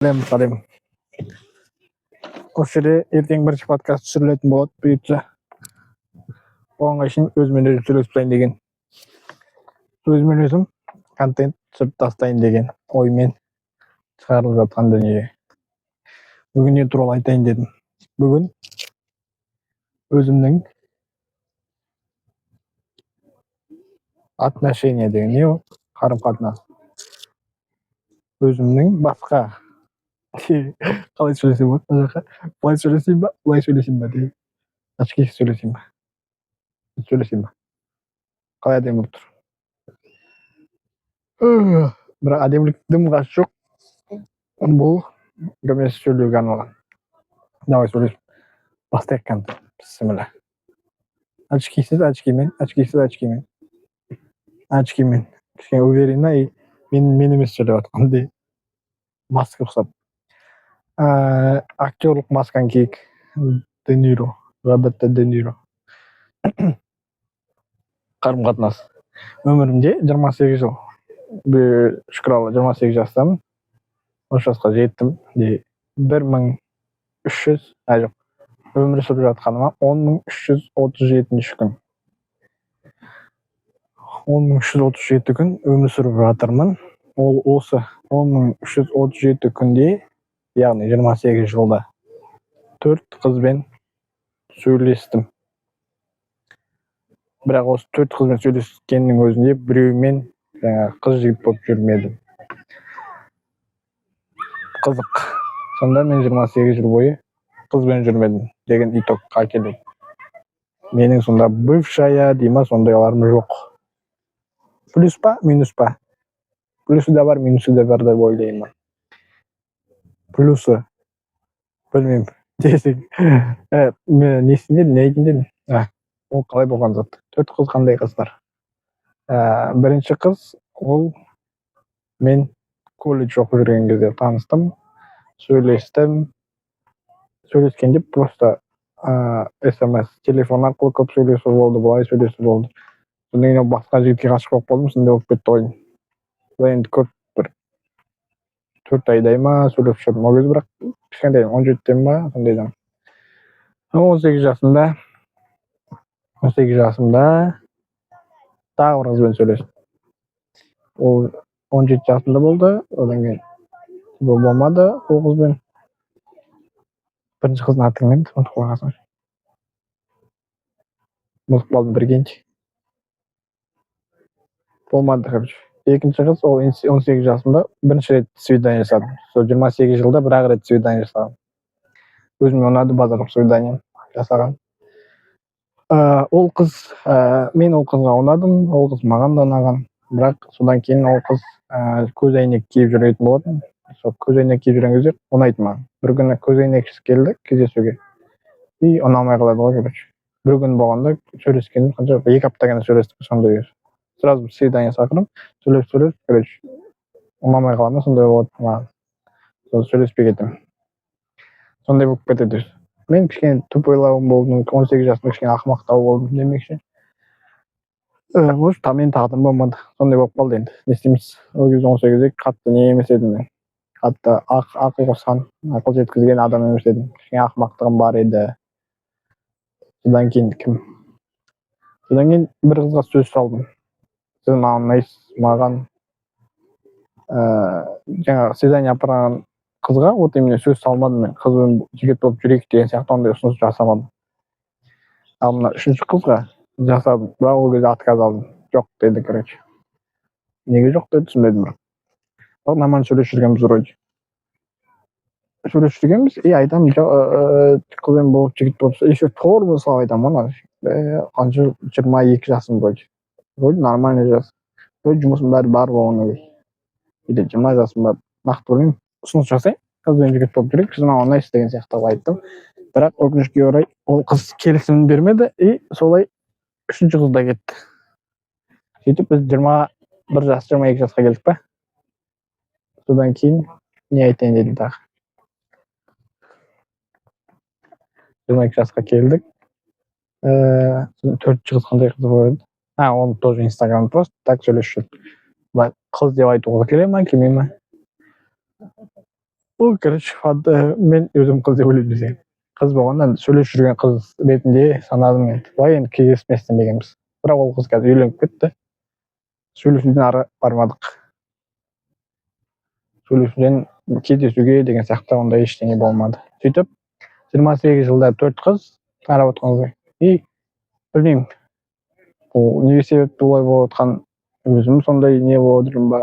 Салем. Осы жерде ертең бірінші подкаст түсірілетін болады бұйыртса. Оған үшін өзімен өзім сөйлесіп тастайын деген. Өзімен өзім контент түсіріп тастайын деген оймен шығарылып жатқан дүние. Бүгін не туралы айтайын дедім. Бүгін өзімнің отношение деген не ол? Қарым-қатынас. Өзімнің басқа қалай сөйлесем болады мына жаққа? Былай сөйлесейін ба? Былай сөйлесейін ба деген. Ашық сөйлесейін ба? Сөйлесейін ба? Қалай әдемі болып тұр? Бірақ әдеміліктің қасы жоқ. Бұл гомес сөйлеуге арналған. Давай сөйлесіп бастайық контент. Бісміллә. Очкисіз очкимен. Кішкене уверенно и мен емес сөйлеп жатқандай. Маска ұқсап. Актерлық масканы киік. Де Ниро. Роберт Де Ниро. Қарым-қатынас. Өмірімде 28 жыл. Шүкір Алла 28 жастамын. Осы жасқа жеттім. 1300, жоқ. Өмір сүріп жатқаныма 10337 күн. 10337 күн өмір сүріп жатырмын. Осы 10337 күнде, яғни 28 жылда 4 қызбен сөйлестім. Бірақ осы 4 қызбен сөйлескеннің өзінде біреумен қыз жігіт болып жүрмедім. Қызық. Сонда мен 28 жыл бойы қызбен жүрмедім деген итогқа келдім. Менің сонда бывшая дейма сондайларым жоқ. Плюс па, минус па? Плюсы да бар, минусы да бар деп ойлаймын. Плюсы. Білмеймін. Десең. Не айтайын дедім? Ол қалай болған зат? 4 қыз қандай қыздар? Бірінші қыз, ол мен колледж оқып жүрген кезде таныстым. Сөйлескенде просто SMS, телефон арқылы көп сөйлесу болды, былай сөйлесу болды. Содан кейін басқа жігітке ғашық болып қалдым, сондай болып кетті ойым. Енді көп бір 4 айдай ма сөйлесіп жүрдім. Ол кезде бірақ кішкентай 17-тен ба сондайдан. 18 жасымда тағы бір қызбен сөйлестім. Ол 17 жасымда болды, одан кейін болмады ол қызбен. Бірінші қыздың аты кім еді? Ұмытып қалғансың. Ұмытып қалдым біргенче. Болмады, короче. Екінші қыз, ол 18 жасымда бірінші рет свидание жасадым. Сол 28 жылда бір-ақ рет свидание жасадым. Өзіме ұнады базарлық свидание жасаған. Мен ол қызға ұнадым, ол қыз маған да ұнаған. Бірақ содан кейін ол қыз көз әйнек киіп жүретін болатын. Сол көз әйнек киіп жүрген кезде ұнайды маған. Бір күні көз әйнексіз келді кездесуге. И ұнамай қалады ғой, короче. Бір күн болғанда сөйлескенім қанша 2 апта ғана сөйлестік сондай. Сразу свидание шақырдым. Сөйлесіп, короче, ұнамай қалады, сондай болады маған. Сол сөйлеспей кеттім. Сондай болып кетеді. Мен кішкене тупойлауым болдым, 18 жасымда кішкене ақымақтау болдым демекші. Может, мен тағдырым болмады. Сондай болып қалды енді. Не істейміз? Ол кезде 18-де қатты не емес едім мен. Қатты ақыл қосқан, ақыл жеткізген адам емес едім. Кішкене ақымақтығым бар еді. Содан кейін бір қызға сөз салдым. Сіз маған ұнайсыз, маған жаңағы свидание апарған қызға вот именно сөз салмадым мен. Қызбен жігіт болып жүрейік деген сияқты ондай ұсыныс жасамадым. Ал мына үшінші қызға жасадым, бірақ ол кезде отказ алдым. Жоқ деді, короче. Неге жоқ деді, түсінбедім бірақ. Бірақ нормально сөйлесіп жүргенбіз вроде. Сөйлесіп жүргенбіз, айтамын, қызбен болып жігіт болып, еще форму салып айтамын, қанша 22 жасым вроде. Вроде нормально жас. Вроде жұмысым бәрі бар болғаны. Или 20 жасым бар. Нақты білмеймін. Ұсыныс жасай, қызбен жігіт болып жүрейік, сіз маған ұнайсыз деген сияқты айттым. Бірақ өкінішке орай ол қыз келісімін бермеді и солай үшінші қызда кетті. Сөйтіп біз 21 жас, 22 жасқа келдік па? Содан кейін не айтайын дедім тағы. 22 жасқа келдік. 4-ші қыз қандай қыз болды? Он тоже Инстаграм просто так сөйлесіп жүрдік. Қыз деп айтуға келе ма, келмей ма? Ол короче мен өзім қыз деп ойлаймын десең. Қыз болғаннан сөйлесіп жүрген қыз ретінде санадым мен. Былай енді кездеспестен дегенбіз. Бірақ ол қыз қазір үйленіп кетті. Сөйлесуден ары бармадық. Сөйлесуден кездесуге деген сияқты ондай ештеңе болмады. Сөйтіп 28 жылда 4 қыз қарап отырғанбыз. И білмеймін, бұл неге себепті олай болып жатқан, өзім сондай не болып жүрмін ба,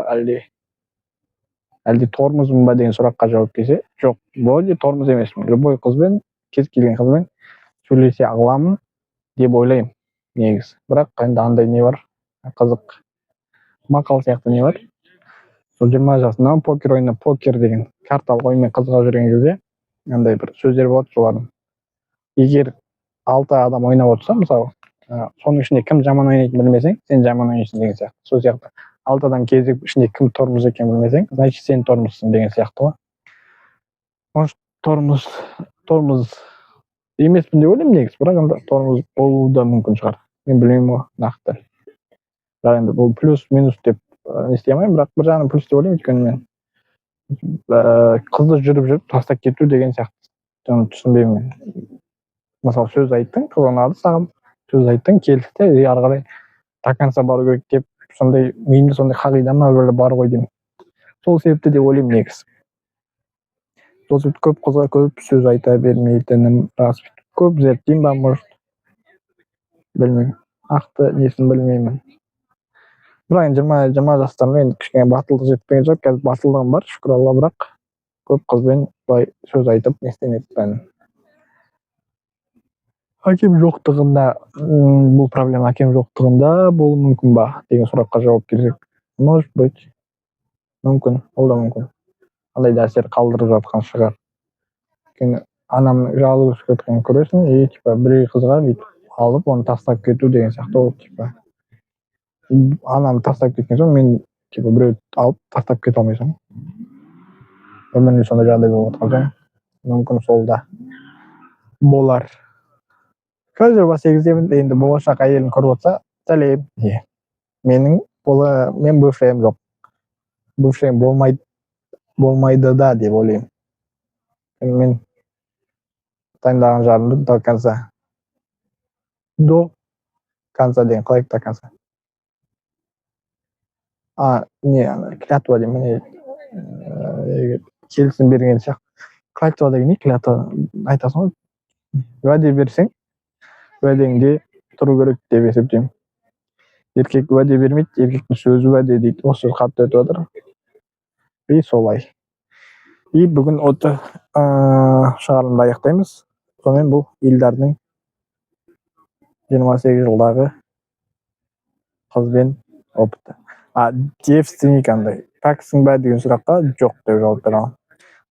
әлде тормозбын ба деген сұраққа жауап келсе, жоқ, вроде тормоз емеспін. Любой қызбен, кез келген қызбен сөйлесе аламын деп ойлаймын негізі. Бірақ енді андай не бар, қызық мақал сияқты не бар. Сол 20 жасымнан покер ойнап, покер деген карталық ойынмен қызыға жүрген кезде андай бір сөздер болады солардың. Егер 6 адам ойнап отырса, мысалы, соның ішінде кім жаман ойнайтынын білмесең, сен жаман ойнайсың деген сияқты. Сол сияқты 6 адам кезігіп ішінде кім тормоз екенін білмесең, значит сен тормозсың деген сияқты ғой. Может, тормоз емеспін деп ойлаймын негізі, бірақ енді тормоз болуы да мүмкін шығар. Мен білмеймін ғой нақты. Бірақ енді бұл плюс минус деп не істей алмаймын, бірақ бір жағынан плюс деп ойлаймын, өйткені мен қызды жүріп тастап кету деген сияқты. Оны түсінбеймін мен. Мысалы сөз айттың, қыз ұнады саған, сөз айттың, келдік те, ары қарай до конца бару керек деп, сондай миымда сондай қағида ма бар ғой деймін. Сол себепті деп ойлаймын негізі. Сол себепті көп қызға көп сөз айта бермейтінім рас. Көп зерттеймін ба, может, білмеймін. Нақты несін білмеймін. Бірақ енді 20 жастарымда енді кішкене батылдық жетпеген жоқ. Қазір батылдығым бар, шүкір Алла, бірақ көп қызбен былай сөз айтып не істемеппін. Әкем жоқтығында, бұл проблема әкем жоқтығында болуы мүмкін ба деген сұраққа жауап берсек, может быть, мүмкін, ол да мүмкін. Андай да әсер қалдырып жатқан шығар. Өйткені анамның жалғыз өсіп кеткенін көресің, и типа біреу қызға бүйтіп алып оны тастап кету деген сияқты, ол типа анамды тастап кеткен соң мен типа біреуді алып тастап кете алмайсың. Өмірімде сондай жағдай болып жатқан соң, мүмкін сол да болар. Қазір 28-демін, енді болашақ әйелін көріп отырса, сәлем. Мен бывшайым жоқ. Бывшайым болмайды да деп ойлаймын. Мен дайындаған жарымды до конца деген қалай до конца. Клятва деймін, келісім берген сияқты. Клятва деген не? Клятва айтасың ғой. Уәде берсең, уәдеңде тұру керек деп есептеймін. Еркек уәде бермейді, еркектің сөзі уәде дейді. Осы қатты өтіп жатыр. И солай. И бүгін шығарылымды аяқтаймыз. Сонымен бұл Илдардың 28 жылдағы қызбен опыты. Девственник андай. Пәксің бе деген сұраққа жоқ деп жауап бере аламын.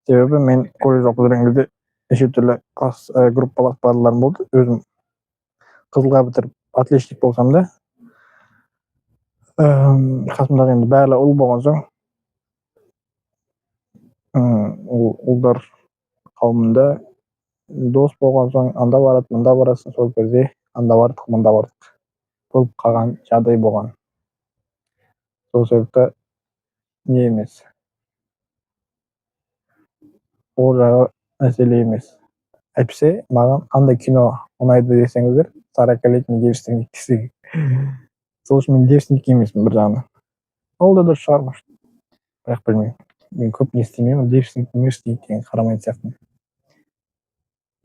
Себебі мен колледж оқып жүрген кезде неше түрлі группалас барларым болды. Өзім қызылға бітіріп отличник болсам да, қасымдағы енді бәрі ұл болған соң, ұлдар қауымында дос болған соң анда барады, мында барасың, сол кезде анда бардық, мында бардық болып қалған жағдай болған. Сол себепті не емес. Ол жағы мәселе емес. Әйтпесе маған қандай кино ұнайды десеңіздер, 40-летний девственник десең. Сол үшін мен девственник емеспін бір жағынан. Ол да дұрыс шығар, бірақ білмеймін. Мен көп не істемеймін, девственник не істейді деген қарамайтын сияқтымын.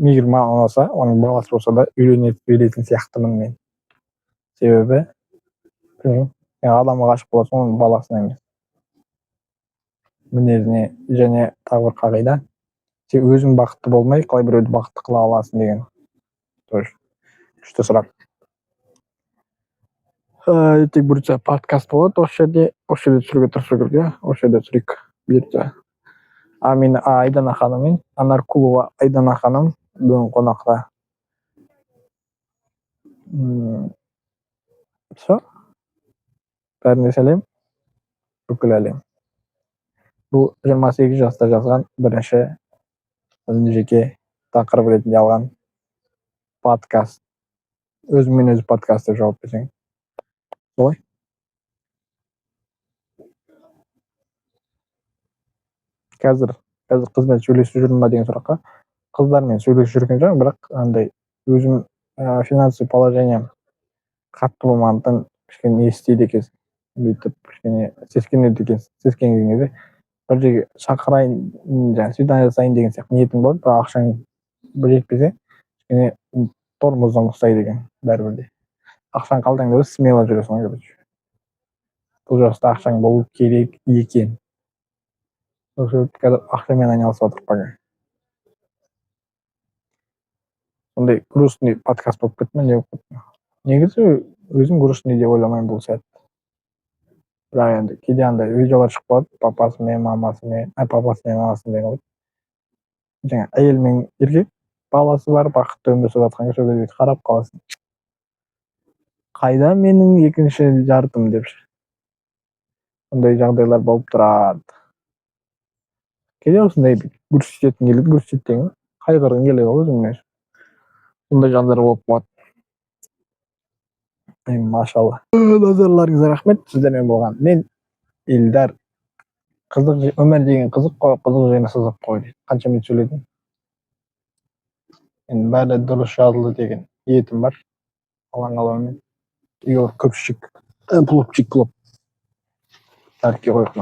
Егер маған ұнаса, оның баласы болса да үйленетін сияқтымын мен. Себебі адамға ғашық боласың, оның баласына емес. Мінезіне және тағы бір қағида, сен өзің бақытты болмай, қалай біреуді бақытты қыла аласың деген. Күшті сұрақ. Тек бұйыртса подкаст болады, осы жерде түсіруге тырысу керек, осы жерде түсірейік бұйыртса. Мен Айдана ханыммен, Анаркулова Айдана ханым бүгін қонақта. Все. Бәріне сәлем. Бүкіл әлем. Бұл 28 жаста жазған бірінші жеке тақырып ретінде алған подкаст. Өзіңмен өзі подкаст деп жауап берсең. Солай. Қазір азыр кыз менен сүйлөшүп жүрмүнбү деген суракка кыздар менен сүйлөшүп жүргөн жок, бирок андай өзүм финансовый положением катуу болгондуктан кичине эстейт экенсиң. Бүйтүп кичине сескенет экенсиң. Сескенген кезде bir жерге чакырайын, жаңағы свидание жасайын деген сияқты ниетің бар, бірақ ақшаң жетпесе, кішкене тормоздан ұстайды екен бәрібір де. Ақшаң қалтаңда болса, смело жүресің, короче. Бұл жаста ақшаң болу керек екен. Осы қазір ақшамен айналысып жатырмық пока. Сондай грустный подкаст болып кетті ме, не болып кетті ме? Негізі өзім грустный деп ойламаймын бұл сәт. Бірақ енді кейде андай видеолар шығып қалады, папасымен, мамасымен деген. Жаңа әйел мен еркек баласы бар, бақытты өмір сүріп жатқан кезде сол кезде қарап қаласың. Қайда менің екінші жартым деп. Сондай жағдайлар болып тұрады. Кейде осындай көрсететін келеді, көрсететін қайғырғың келеді ғой өзіңе. Сондай жағдайлар болып қалады. Машалла. Назарларыңызға рахмет. Сіздермен болған мен Илдар. Қызық өмір деген қызық қой, қызық жайына сызып қой дейді. Қанша минут сөйледім? Енді бәрі дұрыс жазылды деген ниетім бар. Алаң қалауымен. Егер көпшік плопчик плоп. Әрке қойып